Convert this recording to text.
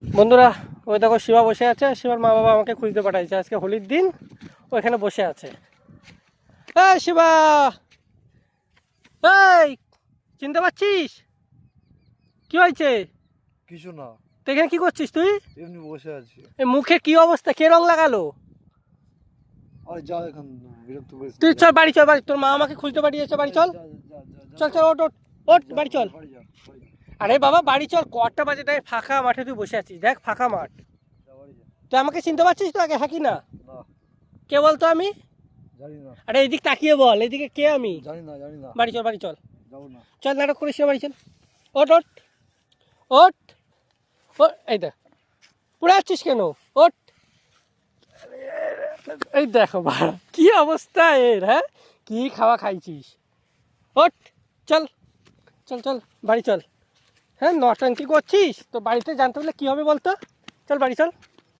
বন্ধুরা, ওই দেখো শিবা বসে আছে। শিবার মা বাবা আমাকে খুঁজতে পাঠাইছে, আজকে হোলির দিন ও এখানে বসে আছে। এই শিবা, এই চিনতে পারছিস? কি হয়েছে? কিছু না, তো এখানে কি করছিস তুই? এমনি বসে আছি। এই মুখে কি অবস্থা, কে রং লাগালো? আরে যা, এখন বিরক্ত করিস না, তুই যা। চল বাড়ি চল, বাড়ি, তোর মা আমাকে খুঁজতে পাঠিয়েছে, বাড়ি চল। যা, যা, যা, যা, চল চল, ওট ওট ওট, বাড়ি চল। বাড়ি যা, বাড়ি যা, আরে বাবা বাড়ি চল, কটা বাজে দেখ, ফাঁকা মাঠে তুই বসে আছিস, দেখ ফাঁকা মাঠ। যা, বাড়ি যা। তুই আমাকে চিনতে পারছিস তো আগে, হ্যাঁ কি না? না, কে বলতো আমি? জানি না, আরে এদিক তাকিয়ে বল, এদিকে কে আমি? জানি না, জানি না, বাড়ি চল, বাড়ি চল, যাবো না। চল নাটক করিস না, বাড়ি চল। ওট ওট ওট ওট, এই দেখ পড়ে যাচ্ছিস কেন? ওট, এই দেখো বাড়া কি অবস্থা এর, হ্যাঁ কি খাওয়া খাইছিস? ওট, চল চল চল, বাড়ি চল। হ্যাঁ নটঙ্কি করছিস তো বাড়িতে জানতে পারলে কী হবে বলতো? চল বাড়ি চল।